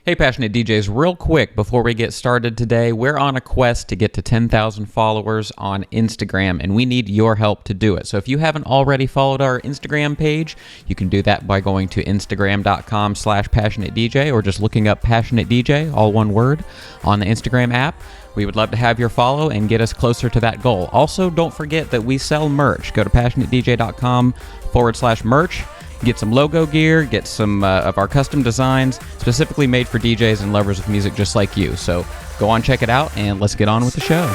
Hey, Passionate DJs, real quick before we get started today, we're on a quest to get to 10,000 followers on Instagram, and we need your help to do it. So if you haven't already followed our Instagram page, you can do that by going to instagram.com/passionatedj or just looking up Passionate DJ, all one word, on the Instagram app. We would love to have your follow and get us closer to that goal. Also, don't forget that we sell merch. Go to passionatedj.com/merch. Get some logo gear, get some of our custom designs, specifically made for DJs and lovers of music just like you. So go on, check it out, and let's get on with the show.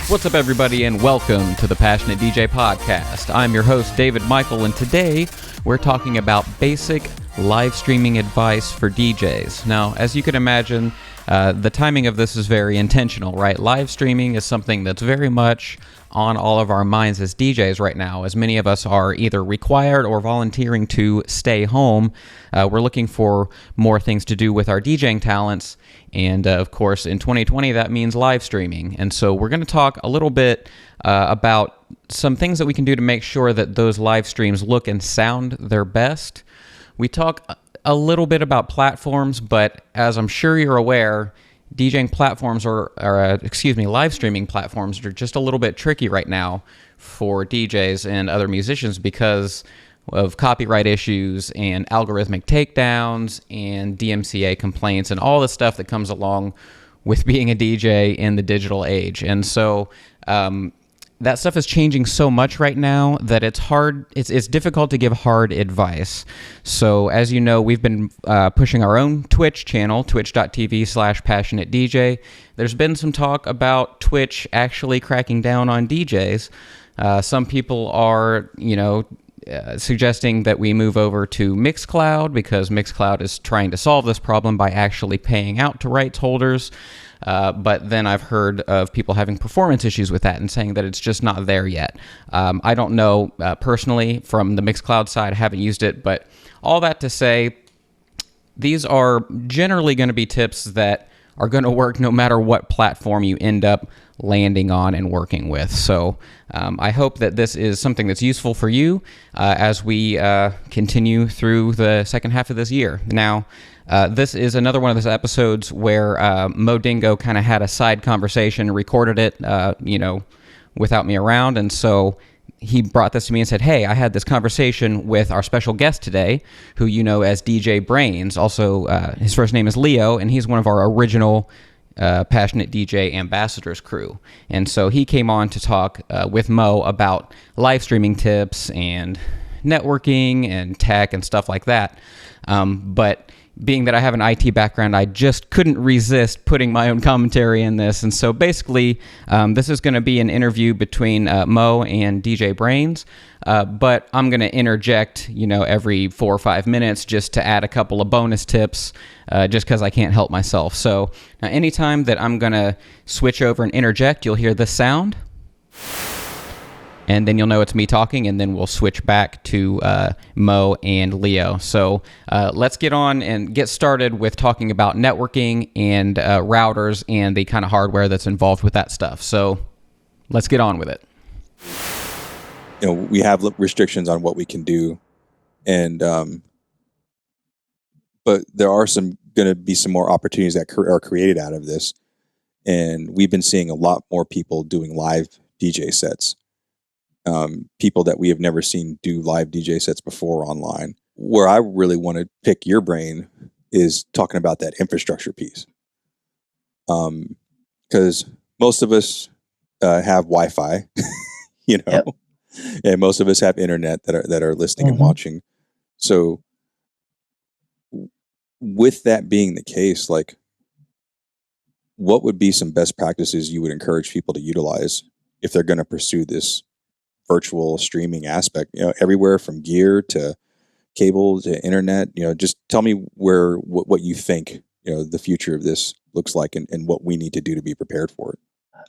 What's up, everybody, and welcome to the Passionate DJ Podcast. I'm your host, David Michael, and today we're talking about basic live streaming advice for DJs. Now, as you can imagine, the timing of this is very intentional, right? Live streaming is something that's very much on all of our minds as DJs right now, as many of us are either required or volunteering to stay home. We're looking for more things to do with our DJing talents, and of course, in 2020, that means live streaming. And so we're going to talk a little bit about some things that we can do to make sure that those live streams look and sound their best. We talk a little bit about platforms, but as I'm sure you're aware, DJing platforms live streaming platforms are just a little bit tricky right now for DJs and other musicians because of copyright issues and algorithmic takedowns and DMCA complaints and all the stuff that comes along with being a DJ in the digital age. And so that stuff is changing so much right now that it's difficult to give hard advice. So as you know, we've been pushing our own Twitch channel, twitch.tv/passionatedj. There's been some talk about Twitch actually cracking down on DJs. Some people are, suggesting that we move over to Mixcloud because Mixcloud is trying to solve this problem by actually paying out to rights holders. But then I've heard of people having performance issues with that and saying that it's just not there yet. I don't know personally from the Mixcloud side. I haven't used it, but all that to say, these are generally going to be tips that are going to work no matter what platform you end up landing on and working with. So I hope that this is something that's useful for you as we continue through the second half of this year. Now, this is another one of those episodes where Mo Dingo kind of had a side conversation, recorded it, without me around. And so he brought this to me and said, hey, I had this conversation with our special guest today, who you know as DJ Brains. Also, his first name is Leo, and he's one of our original Passionate DJ Ambassadors crew. And so he came on to talk with Mo about live streaming tips and networking and tech and stuff like that. But being that I have an IT background, I just couldn't resist putting my own commentary in this. And so basically, this is going to be an interview between Mo and DJ Brains. But I'm going to interject, every 4 or 5 minutes just to add a couple of bonus tips, just because I can't help myself. So anytime that I'm going to switch over and interject, you'll hear this sound. And then you'll know it's me talking, and then we'll switch back to Mo and Leo. So let's get on and get started with talking about networking and routers and the kind of hardware that's involved with that stuff. So let's get on with it. We have restrictions on what we can do, and but there are going to be some more opportunities that are created out of this, and we've been seeing a lot more people doing live DJ sets. People that we have never seen do live DJ sets before online. Where I really want to pick your brain is talking about that infrastructure piece. Because most of us have Wi-Fi, Yep. and most of us have internet that are listening and watching. So with that being the case, like, what would be some best practices you would encourage people to utilize if they're going to pursue this virtual streaming aspect, everywhere from gear to cable to internet? Just tell me what you think, the future of this looks like and what we need to do to be prepared for it.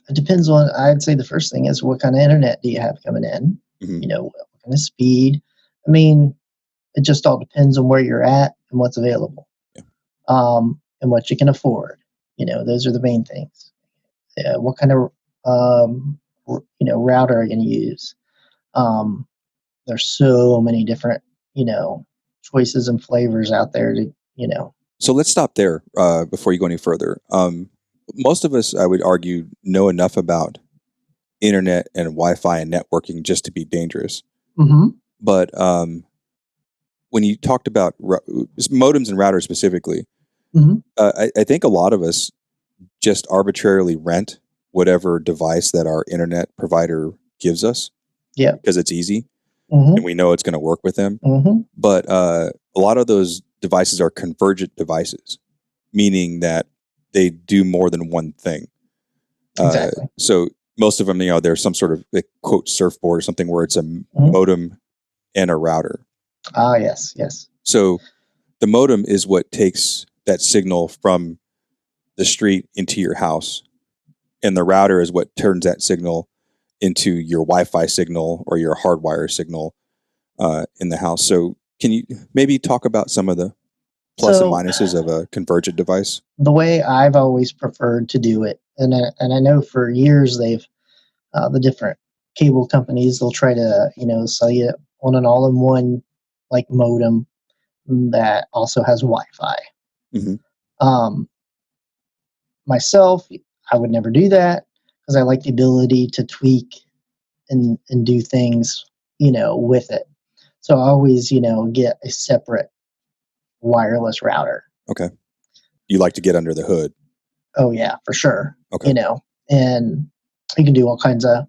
It depends on, I'd say the first thing is what kind of internet do you have coming in? What kind of speed? I mean, it just all depends on where you're at and what's available. Yeah. and what you can afford. Those are the main things. What kind of router are you going to use? There's so many different choices and flavors out there to. So let's stop there before you go any further. Most of us, I would argue, know enough about internet and Wi-Fi and networking just to be dangerous. Mm-hmm. But when you talked about modems and routers specifically, mm-hmm. I think a lot of us just arbitrarily rent whatever device that our internet provider gives us. Yeah, because it's easy, mm-hmm. and we know it's going to work with them. Mm-hmm. But a lot of those devices are convergent devices, meaning that they do more than one thing. Exactly. So most of them, there's some sort of quote surfboard or something where it's a mm-hmm. modem and a router. Ah, yes. So the modem is what takes that signal from the street into your house, and the router is what turns that signal into your Wi-Fi signal or your hardwire signal in the house. So can you maybe talk about some of the plus and minuses of a convergent device? The way I've always preferred to do it, and I know for years they've the different cable companies, they'll try to sell you on an all-in-one like modem that also has Wi-Fi. Mm-hmm. Myself, I would never do that because I like the ability to tweak and do things with it. So I always get a separate wireless router. Okay. You like to get under the hood. Oh yeah, for sure. Okay. And you can do all kinds of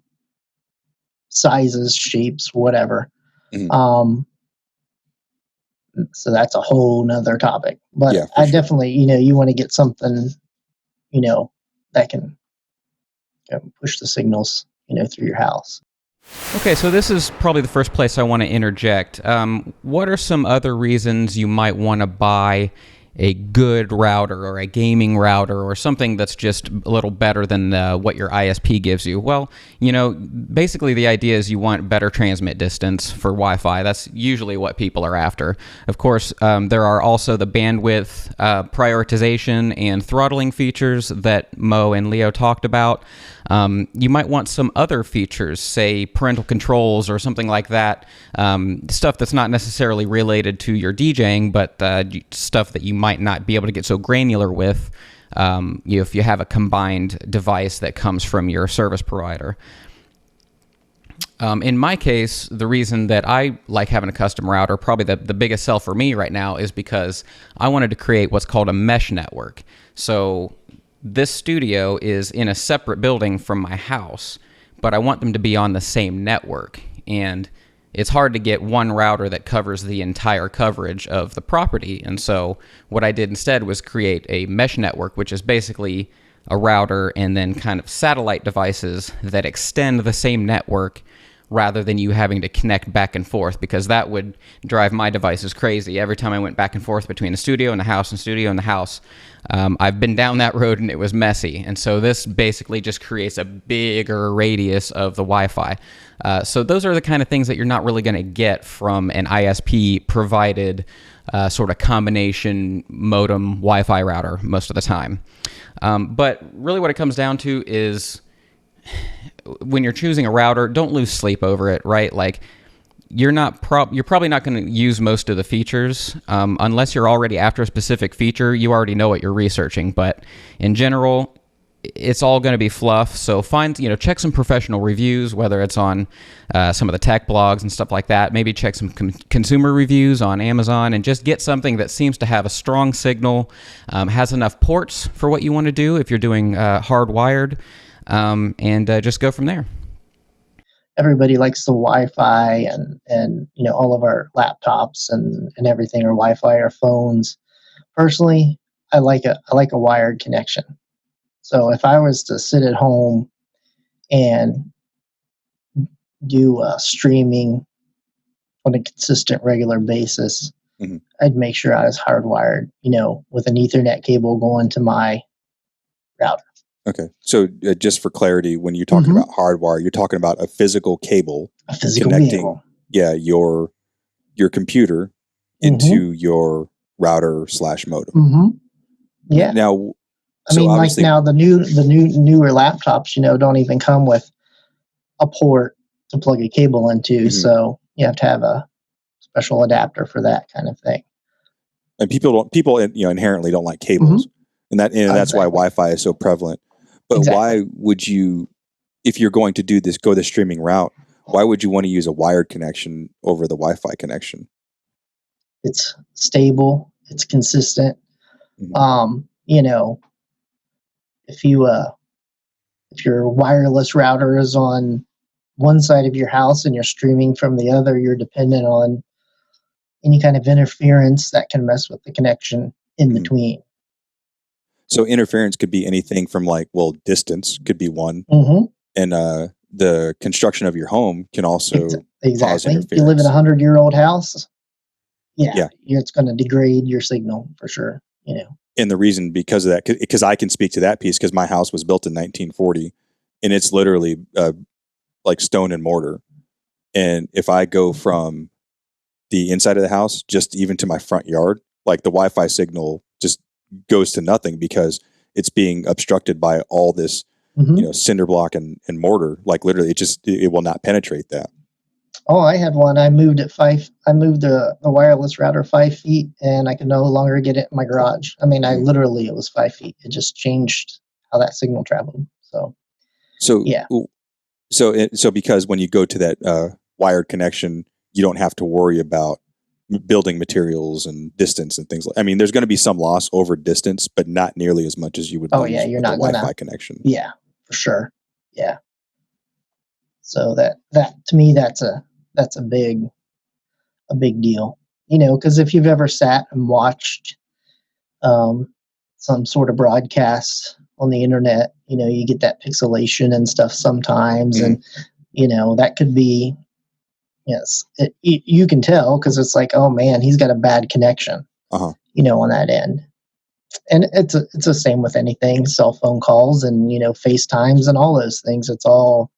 sizes, shapes, whatever. Mm-hmm. So that's a whole nother topic. But yeah, I definitely, you want to get something, that can push the signals, through your house. Okay, so this is probably the first place I want to interject. What are some other reasons you might want to buy a good router or a gaming router or something that's just a little better than what your ISP gives you? Well, basically the idea is you want better transmit distance for Wi-Fi. That's usually what people are after. Of course, there are also the bandwidth prioritization and throttling features that Mo and Leo talked about. You might want some other features, say parental controls or something like that, stuff that's not necessarily related to your DJing, but stuff that you might not be able to get so granular with if you have a combined device that comes from your service provider. In my case, the reason that I like having a custom router, probably the biggest sell for me right now, is because I wanted to create what's called a mesh network. So this studio is in a separate building from my house, but I want them to be on the same network. And it's hard to get one router that covers the entire coverage of the property. And so what I did instead was create a mesh network, which is basically a router and then kind of satellite devices that extend the same network rather than you having to connect back and forth, because that would drive my devices crazy. Every time I went back and forth between the studio and the house and studio and the house, I've been down that road and it was messy. And so this basically just creates a bigger radius of the Wi-Fi. So those are the kind of things that you're not really going to get from an ISP provided sort of combination modem Wi-Fi router most of the time. But really what it comes down to is when you're choosing a router, don't lose sleep over it, right? Like you're probably not going to use most of the features unless you're already after a specific feature. You already know what you're researching, but in general, it's all going to be fluff. So check some professional reviews, whether it's on some of the tech blogs and stuff like that. Maybe check some consumer reviews on Amazon and just get something that seems to have a strong signal, has enough ports for what you want to do if you're doing hardwired, and just go from there. Everybody likes the Wi-Fi and all of our laptops and everything are Wi-Fi or phones. Personally, I like a wired connection. So if I was to sit at home and do streaming on a consistent, regular basis, mm-hmm. I'd make sure I was hardwired, with an Ethernet cable going to my router. Okay. So just for clarity, when you're talking mm-hmm. about hardwire, you're talking about a physical cable connecting cable. your computer into mm-hmm. your router / modem. Mm-hmm. Yeah. Now, I mean, like now the newer laptops, don't even come with a port to plug a cable into. So you have to have a special adapter for that kind of thing. And people inherently don't like cables, and that's why Wi-Fi is so prevalent. But why would you, if you're going to go the streaming route, why would you want to use a wired connection over the Wi-Fi connection? It's stable. It's consistent. If your wireless router is on one side of your house and you're streaming from the other, you're dependent on any kind of interference that can mess with the connection in between. So interference could be anything from distance could be one, and the construction of your home can also cause interference. If you live in a 100-year-old house, it's going to degrade your signal for sure. And the reason because of that, because I can speak to that piece, because my house was built in 1940, and it's literally like stone and mortar. And if I go from the inside of the house, just even to my front yard, like the Wi-Fi signal just goes to nothing because it's being obstructed by all this, cinder block and mortar. Like literally, it will not penetrate that. Oh, I had one. I moved the wireless router 5 feet, and I could no longer get it in my garage. I mean, it was 5 feet. It just changed how that signal traveled. So because when you go to that wired connection, you don't have to worry about building materials and distance and things. I mean, there's going to be some loss over distance, but not nearly as much as you would lose you're with not the Wi-Fi connection. Yeah, for sure. Yeah. So that to me, that's a big deal, because if you've ever sat and watched some sort of broadcast on the internet, you get that pixelation and stuff sometimes, and that could be, you can tell because it's like, oh man, he's got a bad connection, on that end. And it's the same with anything, cell phone calls and FaceTimes and all those things. It's all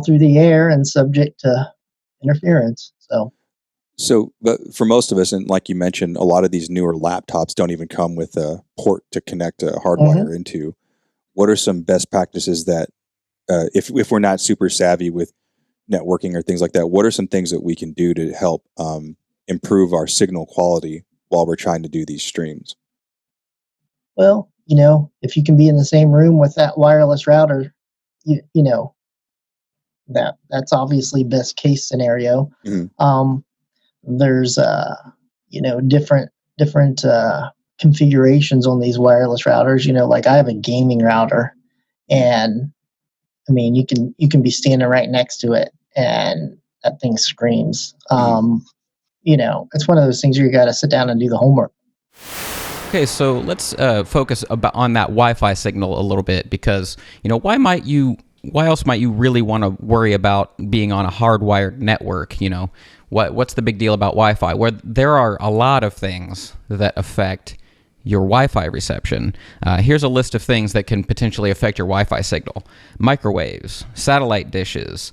through the air and subject to interference. So, but for most of us, and like you mentioned, a lot of these newer laptops don't even come with a port to connect a hardwire into. What are some best practices that, if we're not super savvy with networking or things like that, what are some things that we can do to help improve our signal quality while we're trying to do these streams? Well, if you can be in the same room with that wireless router, that's obviously best case scenario. There's different configurations on these wireless routers. Like I have a gaming router, and I mean you can be standing right next to it and that thing screams. It's one of those things where you got to sit down and do the homework. Okay, so let's focus on that Wi-Fi signal a little bit, because why else might you really want to worry about being on a hardwired network? What's the big deal about Wi-Fi? Where there are a lot of things that affect your Wi-Fi reception. Here's a list of things that can potentially affect your Wi-Fi signal: microwaves, satellite dishes,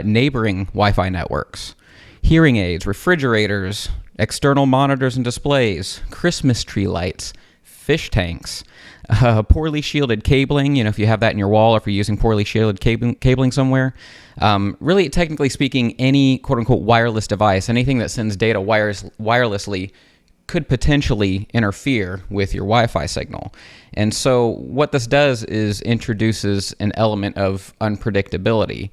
neighboring Wi-Fi networks, hearing aids, refrigerators, external monitors and displays, Christmas tree lights, fish tanks, poorly shielded cabling, if you have that in your wall, or if you're using poorly shielded cabling somewhere. Really, technically speaking, any quote-unquote wireless device, anything that sends data wirelessly, could potentially interfere with your Wi-Fi signal. And so what this does is introduces an element of unpredictability,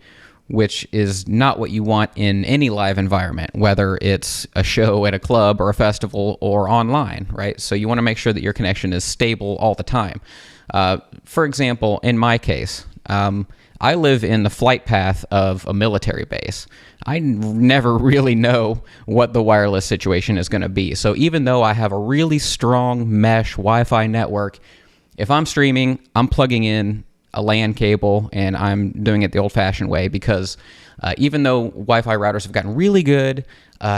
which is not what you want in any live environment, whether it's a show at a club or a festival or online, right? So you want to make sure that your connection is stable all the time. For example, in my case, I live in the flight path of a military base. I never really know what the wireless situation is going to be. So even though I have a really strong mesh Wi-Fi network, if I'm streaming, I'm plugging in a LAN cable, and I'm doing it the old-fashioned way, because even though Wi-Fi routers have gotten really good,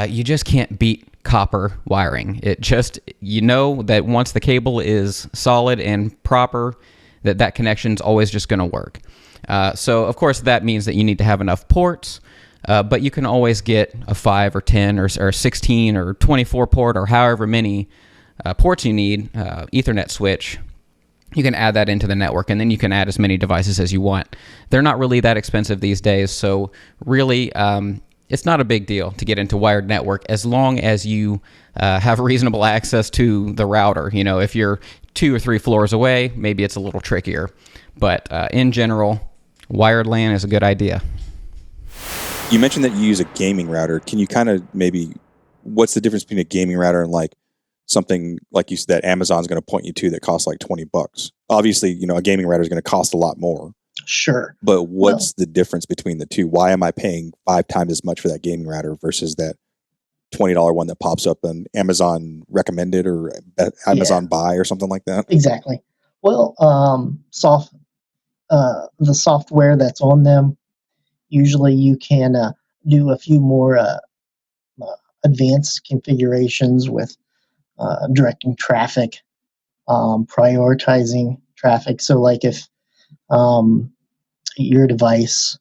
you just can't beat copper wiring. It just, that once the cable is solid and proper, that connection's always just going to work. So, of course, that means that you need to have enough ports, but you can always get a 5 or 10 or 16 or 24 port or however many ports you need, Ethernet switch, you can add that into the network, and then you can add as many devices as you want. They're not really that expensive these days, so really it's not a big deal to get into wired network as long as you have reasonable access to the router. You know, if you're 2 or 3 floors away, maybe it's a little trickier. But in general, wired LAN is a good idea. You mentioned that you use a gaming router. Can you kind of maybe, what's the difference between a gaming router and like something like you said that Amazon's going to point you to that costs like $20? Obviously, you know, a gaming router is going to cost a lot more. Sure. But what's the difference between the two? Why am I paying 5 times as much for that gaming router versus that $20 one that pops up on Amazon recommended or Amazon buy or something like that? Exactly. Well, the software that's on them, usually you can do a few more advanced configurations with directing traffic, prioritizing traffic. So like if your device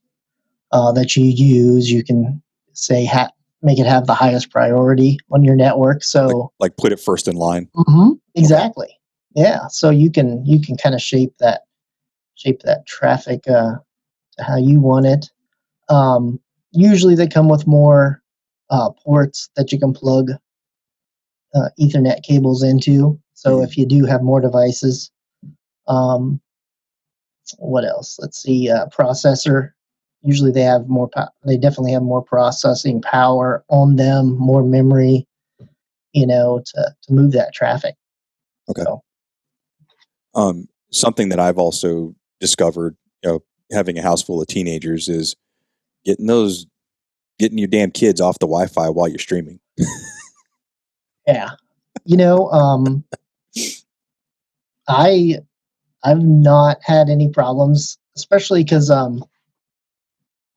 that you use, you can say make it have the highest priority on your network. So like put it first in line. Exactly. Okay. Yeah. So you can kind of shape that traffic to how you want it. Usually they come with more ports that you can plug Ethernet cables into. So if you do have more devices, what else? Let's see. Processor. Usually they have more. They definitely have more processing power on them, more memory. You know, to move that traffic. Okay. So. Something that I've also discovered, you know, having a house full of teenagers, is getting your damn kids off the Wi-Fi while you're streaming. Yeah. You know, I've not had any problems, especially because I'll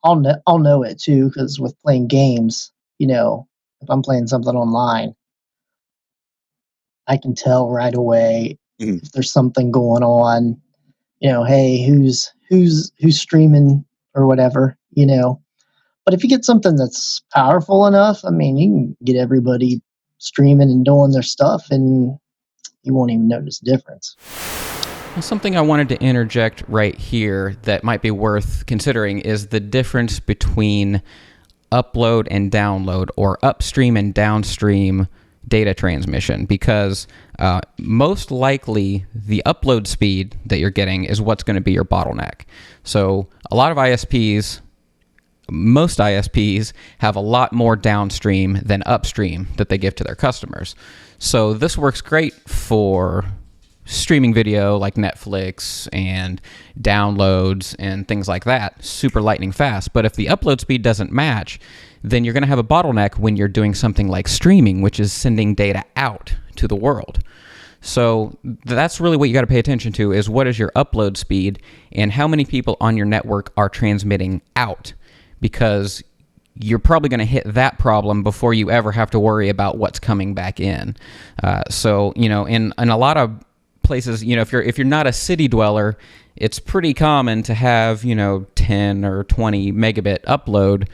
know it too, because with playing games, you know, if I'm playing something online, I can tell right away if there's something going on. You know, hey, who's streaming or whatever, you know. But if you get something that's powerful enough, I mean, you can get everybody streaming and doing their stuff, and you won't even notice the difference. Well, something I wanted to interject right here that might be worth considering is the difference between upload and download, or upstream and downstream data transmission, because most likely the upload speed that you're getting is what's going to be your bottleneck. So a lot of most ISPs have a lot more downstream than upstream that they give to their customers. So this works great for streaming video like Netflix and downloads and things like that, super lightning fast. But if the upload speed doesn't match, then you're going to have a bottleneck when you're doing something like streaming, which is sending data out to the world. So that's really what you got to pay attention to, is what is your upload speed and how many people on your network are transmitting out, because you're probably going to hit that problem before you ever have to worry about what's coming back in. So, you know, in a lot of places, you know, if you're not a city dweller, it's pretty common to have, you know, 10 or 20 megabit upload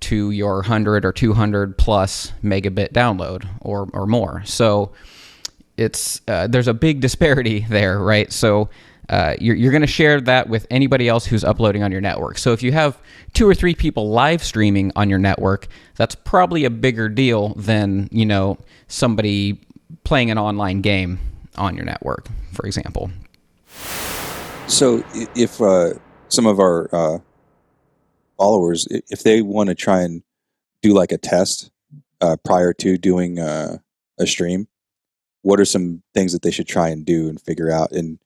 to your 100 or 200 plus megabit download or more. So it's there's a big disparity there, right? So you're going to share that with anybody else who's uploading on your network. So if you have 2 or 3 people live streaming on your network, that's probably a bigger deal than, you know, somebody playing an online game on your network, for example. So if some of our followers, if they want to try and do like a test prior to doing a stream, what are some things that they should try and do and figure out, and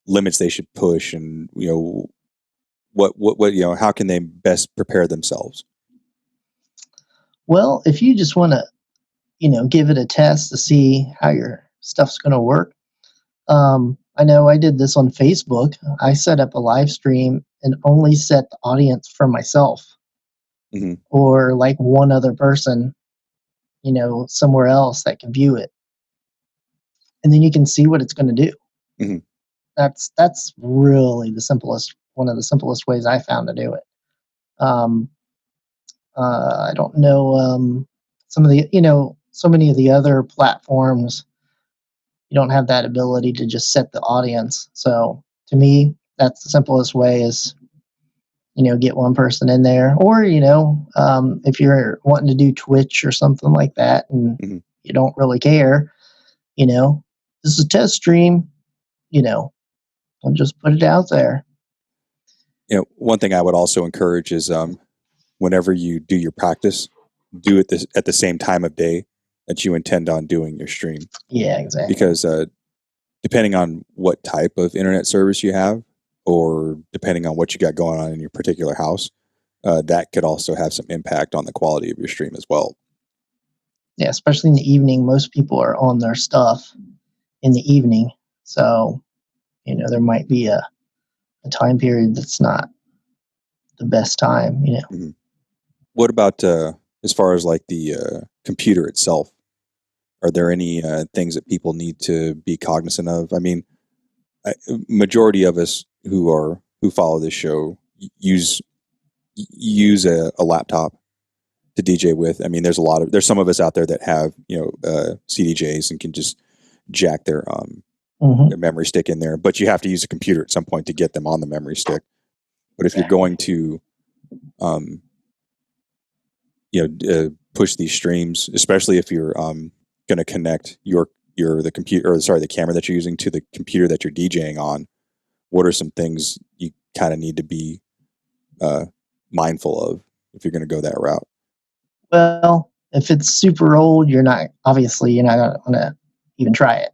limits they should push, and, you know, what you know, how can they best prepare themselves? Well, if you just want to, you know, give it a test to see how your stuff's going to work. I know I did this on Facebook. I set up a live stream and only set the audience for myself or like one other person, you know, somewhere else that can view it. And then you can see what it's going to do. That's really one of the simplest ways I found to do it. I don't know, some of the, you know, so many of the other platforms you don't have that ability to just set the audience. So to me, that's the simplest way is, get one person in there, or, if you're wanting to do Twitch or something like that and Mhm. you don't really care, this is a test stream, I'll just put it out there. One thing I would also encourage is whenever you do your practice, do it at the same time of day that you intend on doing your stream. Yeah, exactly. Because depending on what type of internet service you have, or depending on what you got going on in your particular house, that could also have some impact on the quality of your stream as well. Yeah, especially in the evening. Most people are on their stuff in the evening. So, there might be a time period that's not the best time, Mm-hmm. What about as far as like the computer itself? Are there any things that people need to be cognizant of? I mean, majority of us who follow this show use a laptop to DJ with. I mean, there's some of us out there that have CDJs and can just jack their memory stick in there, but you have to use a computer at some point to get them on the memory stick. But if you're going to push these streams, especially if you're going to connect the camera that you're using to the computer that you're DJing on, what are some things you kind of need to be mindful of if you're going to go that route? Well, if it's super old, you're not going to even try it.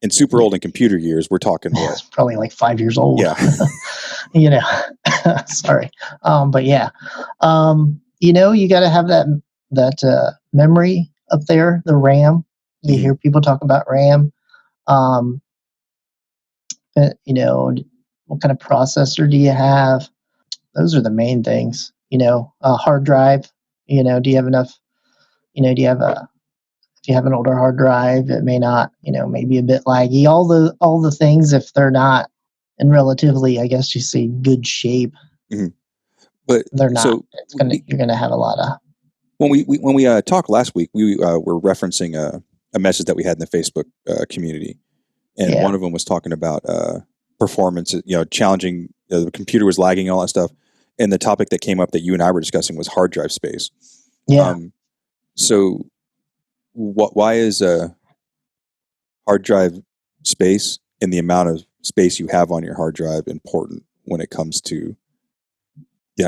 In super old in computer years, we're talking what? It's probably like 5 years old. Yeah. Sorry. But yeah, you got to have that memory up there, the RAM. You hear people talk about RAM. What kind of processor do you have? Those are the main things. Hard drive. Do you have enough? If you have an older hard drive, it may not, maybe a bit laggy. All the things, if they're not in relatively, I guess you say, good shape, but they're not. So you're gonna have a lot of. When we talked last week, we were referencing a message that we had in the Facebook community, and one of them was talking about performance. Challenging. The computer was lagging and all that stuff, and the topic that came up that you and I were discussing was hard drive space. Yeah. So, why is hard drive space and the amount of space you have on your hard drive important when it comes to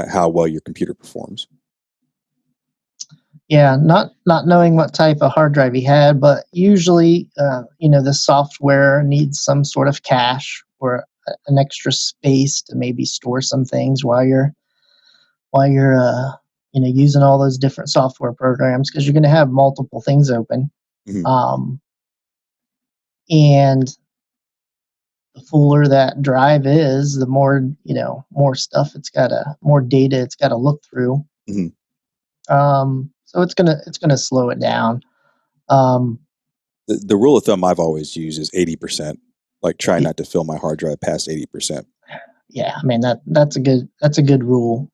how well your computer performs? Yeah, not knowing what type of hard drive he had, but usually, the software needs some sort of cache or an extra space to maybe store some things while you're using all those different software programs, because you're going to have multiple things open. And the fuller that drive is, the more stuff more data it's got to look through. So it's gonna slow it down. The rule of thumb I've always used is 80%. Like, try not to fill my hard drive past 80%. Yeah, I mean that's a good rule.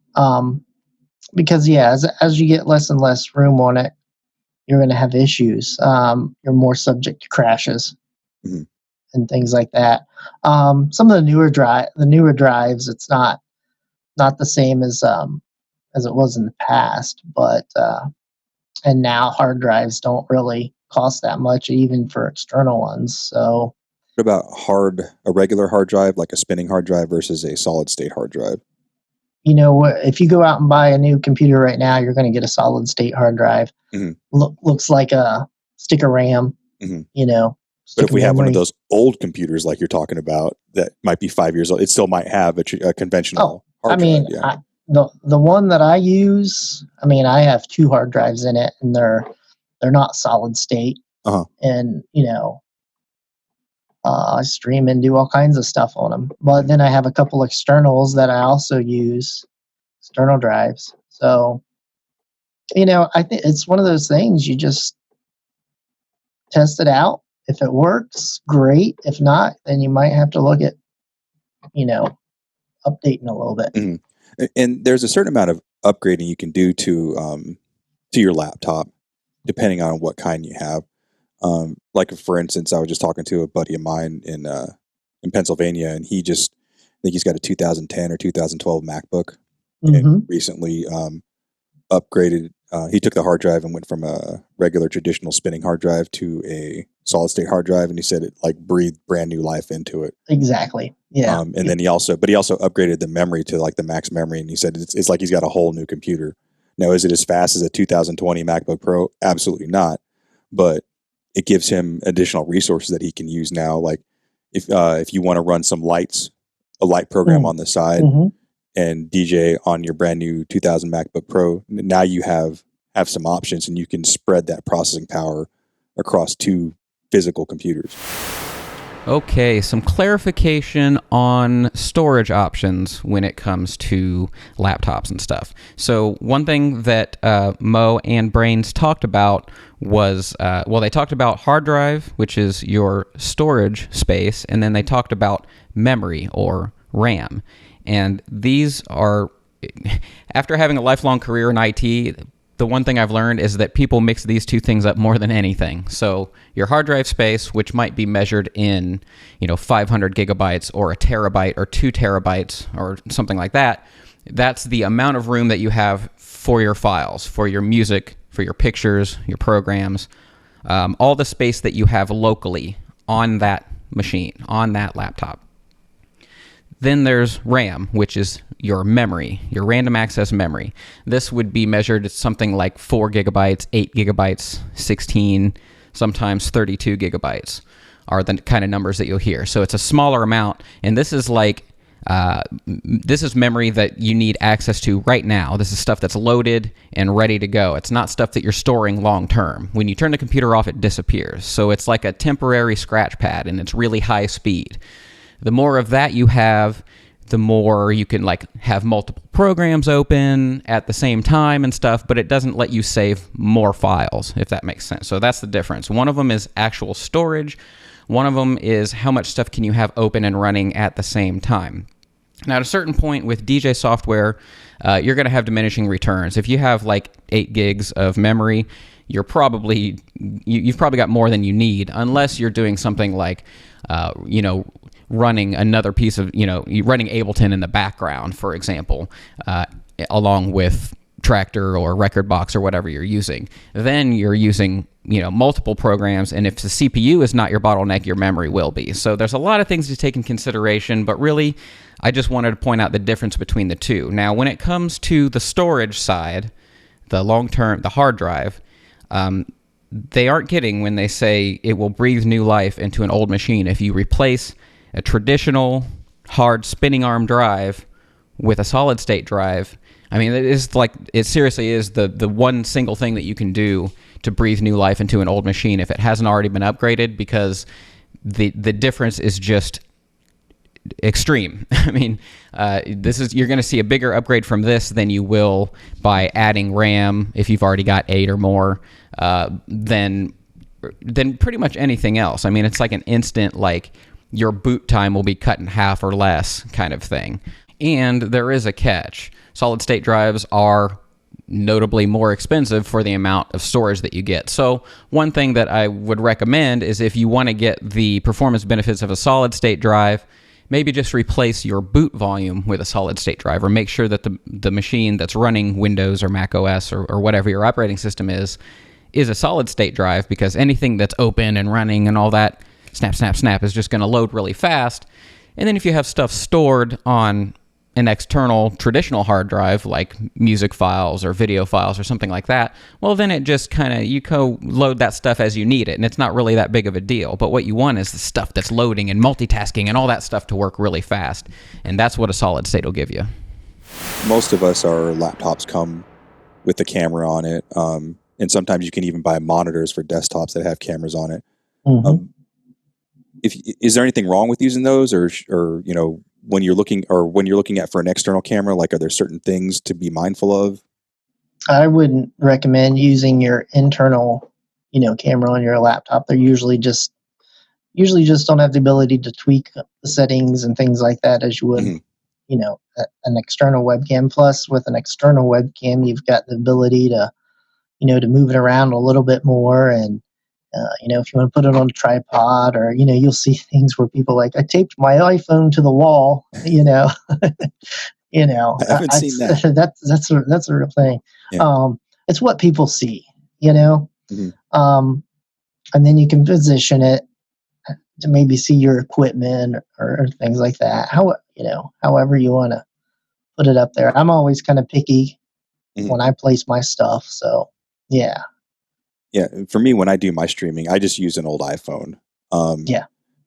Because as you get less and less room on it, you're going to have issues. You're more subject to crashes and things like that. Some of the newer drives, it's not the same as it was in the past, but and now hard drives don't really cost that much, even for external ones. So, what about a regular hard drive, like a spinning hard drive versus a solid state hard drive? If you go out and buy a new computer right now, you're going to get a solid state hard drive. Looks like a stick of RAM. But if we have one of those old computers like you're talking about that might be 5 years old, it still might have a conventional hard drive. Yeah. The one that I use, I have 2 hard drives in it, and they're not solid state. And I stream and do all kinds of stuff on them. But then I have a couple externals that I also use, external drives. So, I think it's one of those things, you just test it out. If it works, great. If not, then you might have to look at, updating a little bit. And there's a certain amount of upgrading you can do to your laptop, depending on what kind you have. Like for instance, I was just talking to a buddy of mine in Pennsylvania, and I think he's got a 2010 or 2012 MacBook, and recently upgraded. He took the hard drive and went from a regular traditional spinning hard drive to a solid state hard drive, and he said it like breathed brand new life into it. Exactly. Yeah. And then he also upgraded the memory to like the max memory, and he said it's like he's got a whole new computer. Now, is it as fast as a 2020 MacBook Pro? Absolutely not. But it gives him additional resources that he can use now. Like if you want to run some a light program on the side and DJ on your brand new 2000 MacBook Pro, now you have some options, and you can spread that processing power across 2 physical computers. Okay, some clarification on storage options when it comes to laptops and stuff. So one thing that Mo and Brains talked about was, they talked about hard drive, which is your storage space, and then they talked about memory or RAM. And these are, after having a lifelong career in IT, the one thing I've learned is that people mix these two things up more than anything. So your hard drive space, which might be measured in, 500 gigabytes or a terabyte or 2 terabytes or something like that, that's the amount of room that you have for your files, for your music, for your pictures, your programs, all the space that you have locally on that machine, on that laptop. Then there's RAM, which is your memory, your random access memory. This would be measured at something like 4 gigabytes, 8 gigabytes, 16, sometimes 32 gigabytes are the kind of numbers that you'll hear. So it's a smaller amount, and this is this is memory that you need access to right now. This is stuff that's loaded and ready to go. It's not stuff that you're storing long term. When you turn the computer off, it disappears. So it's like a temporary scratch pad, and it's really high speed. The more of that you have, the more you can have multiple programs open at the same time and stuff, but it doesn't let you save more files, if that makes sense. So that's the difference. One of them is actual storage. One of them is how much stuff can you have open and running at the same time. Now, at a certain point with DJ software, you're going to have diminishing returns. If you have 8 gigs of memory, you've probably got more than you need, unless you're doing something like, running another piece of, running Ableton in the background, for example, along with Tractor or Rekordbox or whatever you're using. Then you're using, multiple programs, and if the CPU is not your bottleneck, your memory will be. So there's a lot of things to take in consideration, but really, I just wanted to point out the difference between the two. Now, when it comes to the storage side, the long-term, the hard drive, they aren't kidding when they say it will breathe new life into an old machine if you replace a traditional hard spinning arm drive with a solid state drive. I mean, it seriously is the one single thing that you can do to breathe new life into an old machine if it hasn't already been upgraded, because the difference is just extreme. I mean, you're going to see a bigger upgrade from this than you will by adding RAM if you've already got 8 or more, than pretty much anything else. I mean, it's like an instant, your boot time will be cut in half or less kind of thing. And there is a catch. Solid state drives are notably more expensive for the amount of storage that you get. So one thing that I would recommend is, if you want to get the performance benefits of a solid state drive, maybe just replace your boot volume with a solid state drive, or make sure that the machine that's running Windows or Mac OS or whatever your operating system is a solid state drive, because anything that's open and running and all that, snap, snap, snap, is just going to load really fast. And then if you have stuff stored on an external traditional hard drive, like music files or video files or something like that, well, then it just you load that stuff as you need it, and it's not really that big of a deal. But what you want is the stuff that's loading and multitasking and all that stuff to work really fast, and that's what a solid state will give you. Most of us, our laptops come with the camera on it, and sometimes you can even buy monitors for desktops that have cameras on it. Mm-hmm. Is there anything wrong with using those, or when you're looking at for an external camera, are there certain things to be mindful of? I wouldn't recommend using your internal, camera on your laptop. They're usually just don't have the ability to tweak the settings and things like that as you would, an external webcam. Plus, with an external webcam, you've got the ability to, to move it around a little bit more and if you want to put it on a tripod, or you'll see things where people like, I taped my iPhone to the wall. I haven't seen that. That's a real thing. Yeah. It's what people see. Mhm. And then you can position it to maybe see your equipment or things like that. However you want to put it up there. I'm always kind of picky when I place my stuff. So yeah. Yeah. For me, when I do my streaming, I just use an old iPhone.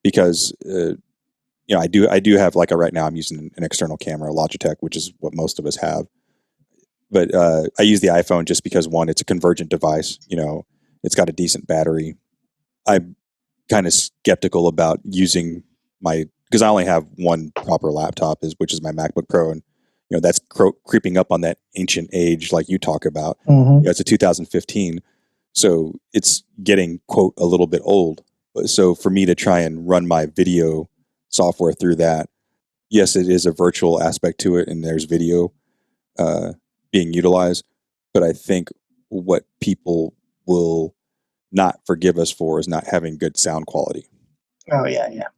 Because I do have, like, right now I'm using an external camera, Logitech, which is what most of us have. But I use the iPhone just because, one, it's a convergent device. It's got a decent battery. I'm kind of skeptical about using because I only have one proper laptop, which is my MacBook Pro, and that's creeping up on that ancient age, like you talk about. Mm-hmm. It's a 2015, so it's getting, quote, a little bit old. So for me to try and run my video software through that, yes, it is a virtual aspect to it, and there's video being utilized. But I think what people will not forgive us for is not having good sound quality. Oh yeah.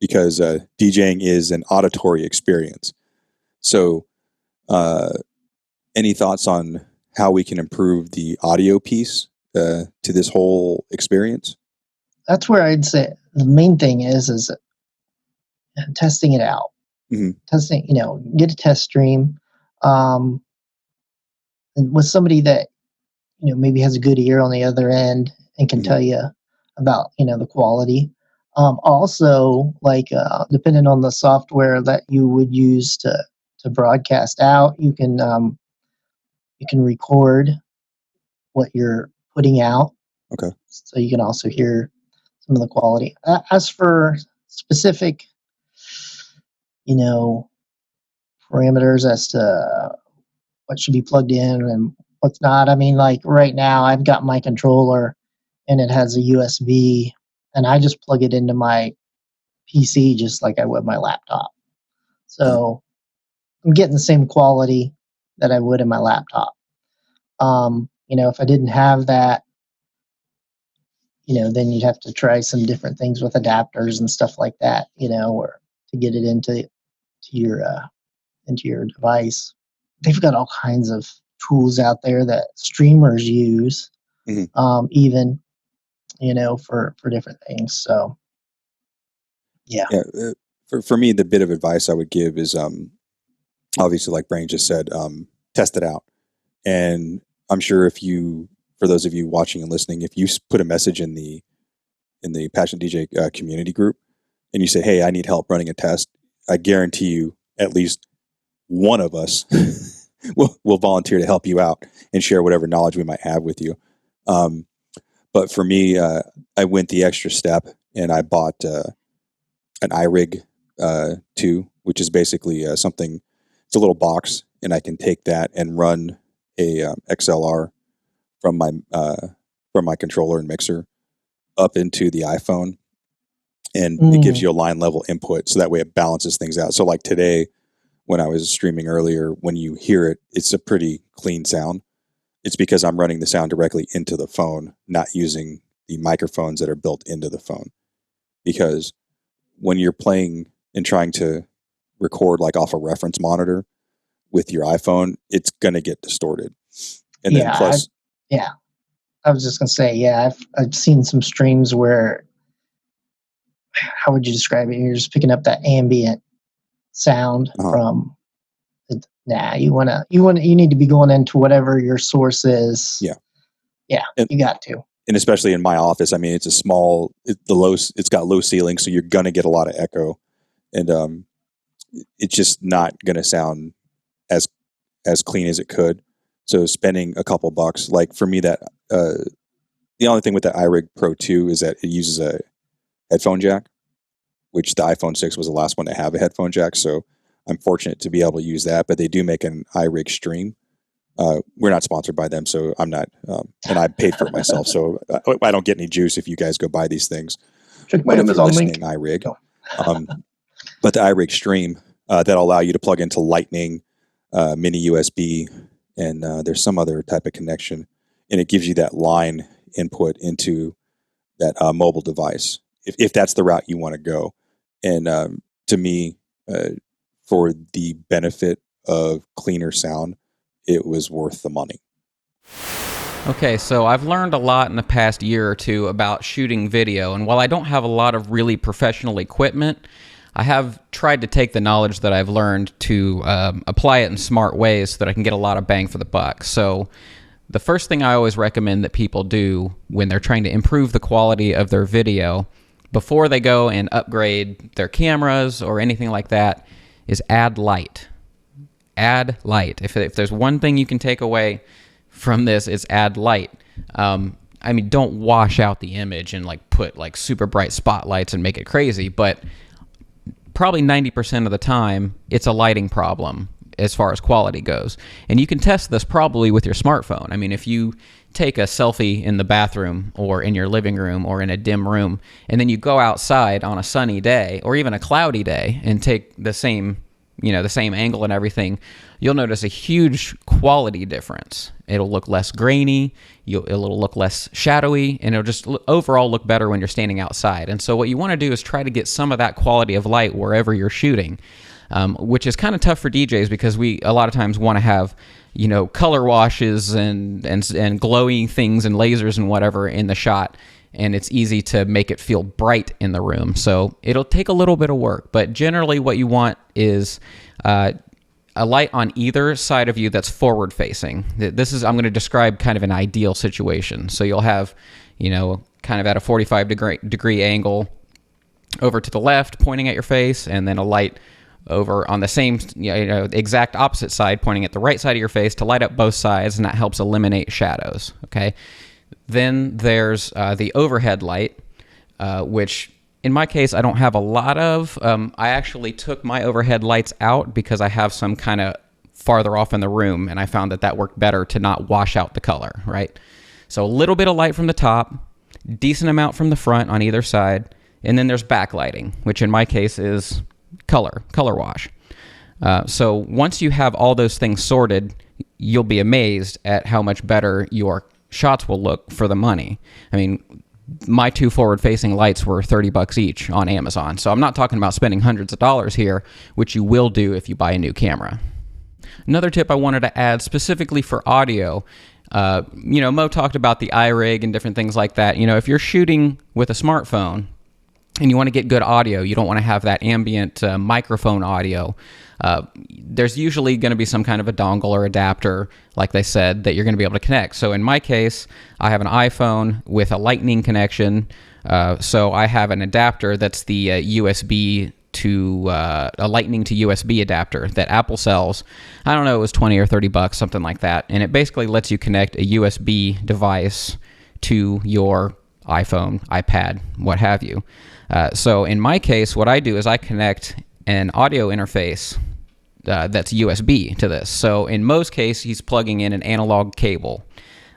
Because DJing is an auditory experience. So, any thoughts on how we can improve the audio piece to this whole experience? That's where I'd say the main thing is testing it out. Mm-hmm. Testing, get a test stream, and with somebody that maybe has a good ear on the other end and can tell you about the quality. Also, like depending on the software that you would use to broadcast out, you can record what you're putting out. Okay. So you can also hear some of the quality. As for specific, parameters as to what should be plugged in and what's not. I mean, like right now, I've got my controller and it has a USB, and I just plug it into my PC just like I would my laptop. So I'm getting the same quality that I would in my laptop. If I didn't have that, then you'd have to try some different things with adapters and stuff like that, or to get it into your device. They've got all kinds of tools out there that streamers use, even for different things. So yeah. For me, the bit of advice I would give is obviously, like Brain just said, test it out. And I'm sure for those of you watching and listening, if you put a message in the Passionate DJ community group and you say, "Hey, I need help running a test," I guarantee you at least one of us will volunteer to help you out and share whatever knowledge we might have with you. But for me, I went the extra step and I bought an iRig 2, which is basically something. It's a little box, and I can take that and run a XLR from my controller and mixer up into the iPhone, and it gives you a line level input, so that way it balances things out. So like today, when I was streaming earlier, when you hear it, it's a pretty clean sound. It's because I'm running the sound directly into the phone, not using the microphones that are built into the phone. Because when you're playing and trying to record like off a reference monitor with your iPhone, it's going to get distorted. And then plus... I was just going to say, I've seen some streams where, how would you describe it? You're just picking up that ambient sound from... you need to be going into whatever your source is. You got to. And especially in my office, I mean, it's a small, it's got low ceilings, so you're gonna get a lot of echo, and it's just not gonna sound as clean as it could. So spending a couple bucks, like for me, that the only thing with the iRig Pro 2 is that it uses a headphone jack, which the iPhone 6 was the last one to have a headphone jack. So I'm fortunate to be able to use that, but they do make an iRig Stream. We're not sponsored by them, so I'm not, and I paid for it myself, so I don't get any juice if you guys go buy these things. Check my Amazon link. iRig. But the iRig Stream, that'll allow you to plug into Lightning, mini USB, and there's some other type of connection, and it gives you that line input into mobile device, if that's the route you want to go. And to me, for the benefit of cleaner sound, it was worth the money. Okay, so I've learned a lot in the past year or two about shooting video, and while I don't have a lot of really professional equipment, I have tried to take the knowledge that I've learned to apply it in smart ways so that I can get a lot of bang for the buck. So the first thing I always recommend that people do when they're trying to improve the quality of their video before they go and upgrade their cameras or anything like that is add light. Add light. If there's one thing you can take away from this, it's add light. I mean, don't wash out the image and like put like super bright spotlights and make it crazy, but probably 90% of the time it's a lighting problem as far as quality goes. And you can test this probably with your smartphone. I mean, if you take a selfie in the bathroom or in your living room or in a dim room, and then you go outside on a sunny day or even a cloudy day and take the same angle and everything, you'll notice a huge quality difference. It'll look less grainy, it'll look less shadowy, and it'll just overall look better when you're standing outside. And so what you want to do is try to get some of that quality of light wherever you're shooting, which is kind of tough for DJs because we a lot of times want to have color washes and glowing things and lasers and whatever in the shot, and it's easy to make it feel bright in the room. So it'll take a little bit of work, but generally what you want is a light on either side of you that's forward facing. I'm going to describe kind of an ideal situation. So you'll have, kind of at a 45 degree angle over to the left pointing at your face, and then a light over on the same, exact opposite side pointing at the right side of your face to light up both sides, and that helps eliminate shadows, okay? Then there's the overhead light, which in my case I don't have a lot of. I actually took my overhead lights out because I have some kind of farther off in the room, and I found that worked better to not wash out the color, right? So a little bit of light from the top, decent amount from the front on either side, and then there's backlighting, which in my case is color wash. So once you have all those things sorted, you'll be amazed at how much better your shots will look for the money. I mean, my two forward-facing lights were $30 each on Amazon, so I'm not talking about spending hundreds of dollars here, which you will do if you buy a new camera. Another tip I wanted to add specifically for audio, Mo talked about the iRig and different things like that. If you're shooting with a smartphone and you want to get good audio, you don't want to have that ambient microphone audio. There's usually going to be some kind of a dongle or adapter, like they said, that you're going to be able to connect. So in my case, I have an iPhone with a lightning connection. So I have an adapter that's the USB to a lightning to USB adapter that Apple sells. I don't know, it was $20 or $30, something like that. And it basically lets you connect a USB device to your iPhone, iPad, what have you. So in my case, what I do is I connect an audio interface that's USB to this. So in Mo's case, he's plugging in an analog cable.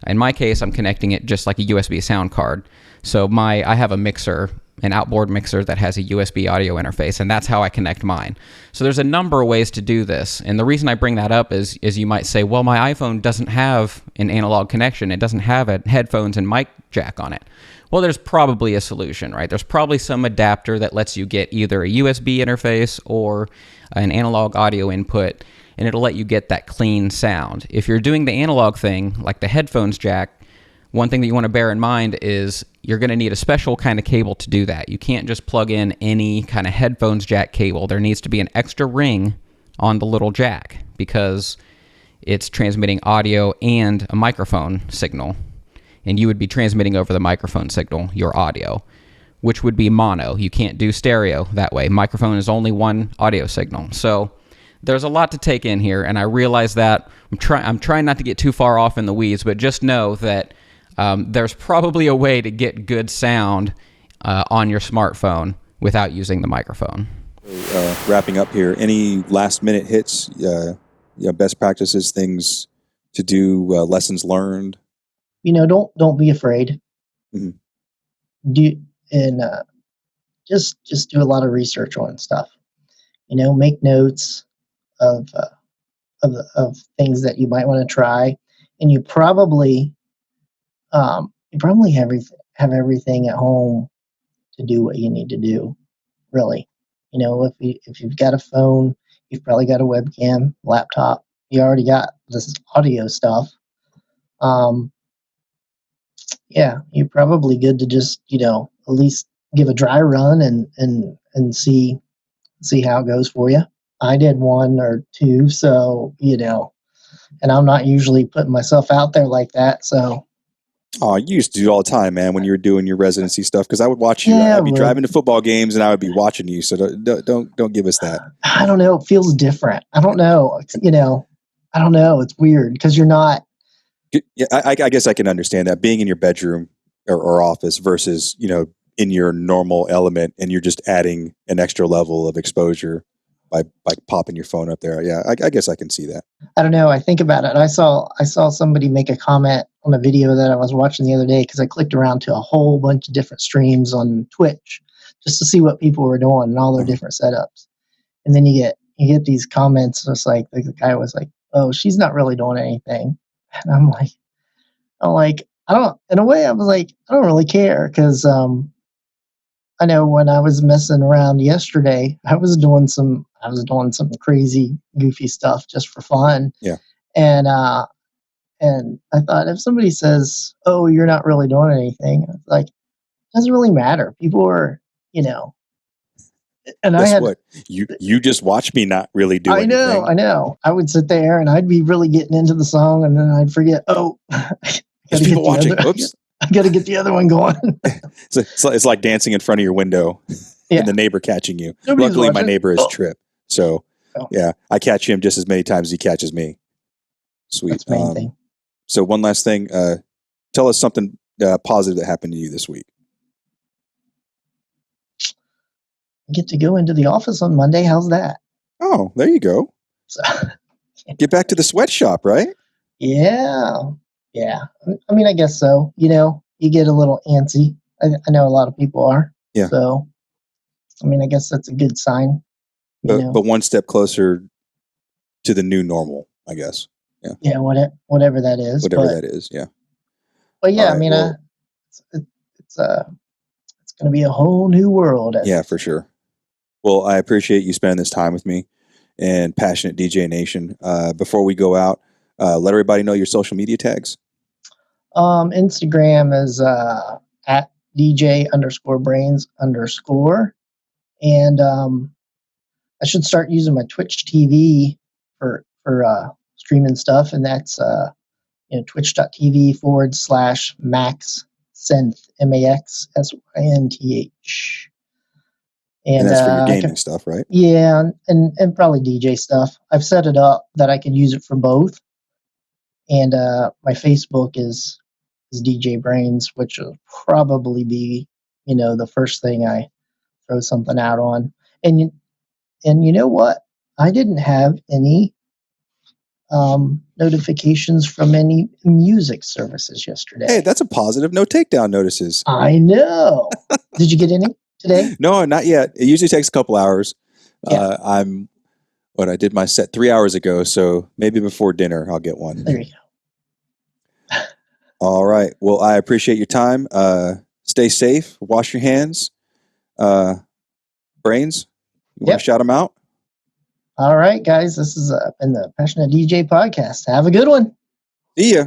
In my case, I'm connecting it just like a USB sound card. So I have a mixer, an outboard mixer that has a USB audio interface, and that's how I connect mine. So there's a number of ways to do this. And the reason I bring that up is you might say, well, my iPhone doesn't have an analog connection. It doesn't have a headphones and mic jack on it. Well, there's probably a solution, right? There's probably some adapter that lets you get either a USB interface or an analog audio input, and it'll let you get that clean sound. If you're doing the analog thing, like the headphones jack, one thing that you want to bear in mind is you're going to need a special kind of cable to do that. You can't just plug in any kind of headphones jack cable. There needs to be an extra ring on the little jack because it's transmitting audio and a microphone signal. And you would be transmitting over the microphone signal your audio, which would be mono. You can't do stereo that way. Microphone is only one audio signal. So there's a lot to take in here, and I realize that I'm trying not to get too far off in the weeds, but just know that there's probably a way to get good sound on your smartphone without using the microphone. Wrapping up here, any last-minute hits, best practices, things to do, lessons learned? Don't be afraid. Mm-hmm. Just do a lot of research on stuff. Make notes of things that you might want to try, and you probably have have everything at home to do what you need to do, really. If you've got a phone, you've probably got a webcam, laptop, you already got this audio stuff. Yeah, you're probably good to just, at least give a dry run and see how it goes for you. I did 1 or 2, so, and I'm not usually putting myself out there like that, so. Oh, you used to do it all the time, man, when you were doing your residency stuff, because I would watch you. Yeah, I'd be driving to football games, and I would be watching you, so don't give us that. I don't know. It feels different. I don't know. I don't know. It's weird because you're not. Yeah, I guess I can understand that, being in your bedroom or office versus, in your normal element, and you're just adding an extra level of exposure by popping your phone up there. Yeah, I guess I can see that. I don't know. I think about it. I saw somebody make a comment on a video that I was watching the other day because I clicked around to a whole bunch of different streams on Twitch just to see what people were doing and all their different setups. And then you get these comments. It's like the guy was like, "Oh, she's not really doing anything," and I'm like, I don't. In a way, I was like, I don't really care because I know when I was messing around yesterday, I was doing some crazy, goofy stuff just for fun. Yeah. And I thought, if somebody says, "Oh, you're not really doing anything," I was like, it doesn't really matter. People are, And guess what? You just watch me not really do anything. I know. I would sit there and I'd be really getting into the song, and then I'd forget. Oh, there's people watching. Oops. I got to get the other one going. It's like dancing in front of your window and the neighbor catching you. Nobody's Luckily, watching. my neighbor is Trip. So, yeah, I catch him just as many times as he catches me. Sweet. That's the main thing. So one last thing. Tell us something positive that happened to you this week. I get to go into the office on Monday. How's that? Oh, there you go. So, get back to the sweatshop, right? Yeah. I mean, I guess so. You get a little antsy. I know a lot of people are. Yeah. So, I mean, I guess that's a good sign. But one step closer to the new normal, I guess. Yeah. Yeah. Whatever that is. That is. Yeah. But yeah, right, I mean, it's going to be a whole new world. Yeah, for sure. Well, I appreciate you spending this time with me and Passionate DJ Nation. Before we go out, let everybody know your social media tags. Instagram is at DJ_brains_. And I should start using my Twitch TV for streaming stuff. And that's twitch.tv/Max Synth, MAXSYNTH. And that's for your gaming stuff, right? Yeah, and probably DJ stuff. I've set it up that I can use it for both. And my Facebook is DJ Brains, which will probably be, the first thing I throw something out on. And you know what? I didn't have any notifications from any music services yesterday. Hey, that's a positive. No takedown notices. I know. Did you get any today? No, not yet. It usually takes a couple hours. Yeah. I did my set 3 hours ago, so maybe before dinner I'll get one. There you go. All right. Well, I appreciate your time. Stay safe. Wash your hands. Brains, you want to shout them out? All right, guys. This has been the Passionate DJ podcast. Have a good one. See ya.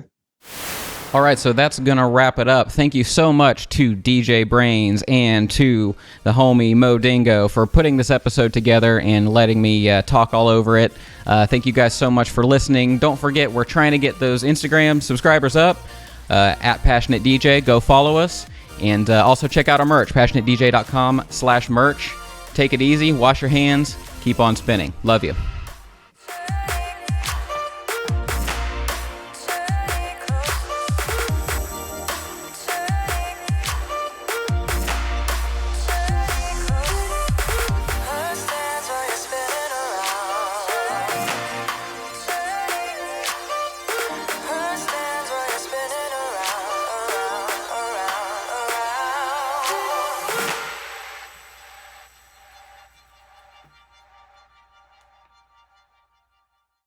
All right, so that's going to wrap it up. Thank you so much to DJ Brains and to the homie Mo Dingo for putting this episode together and letting me talk all over it. Thank you guys so much for listening. Don't forget, we're trying to get those Instagram subscribers up at Passionate DJ. Go follow us. And also check out our merch, passionatedj.com/merch. Take it easy, wash your hands, keep on spinning. Love you.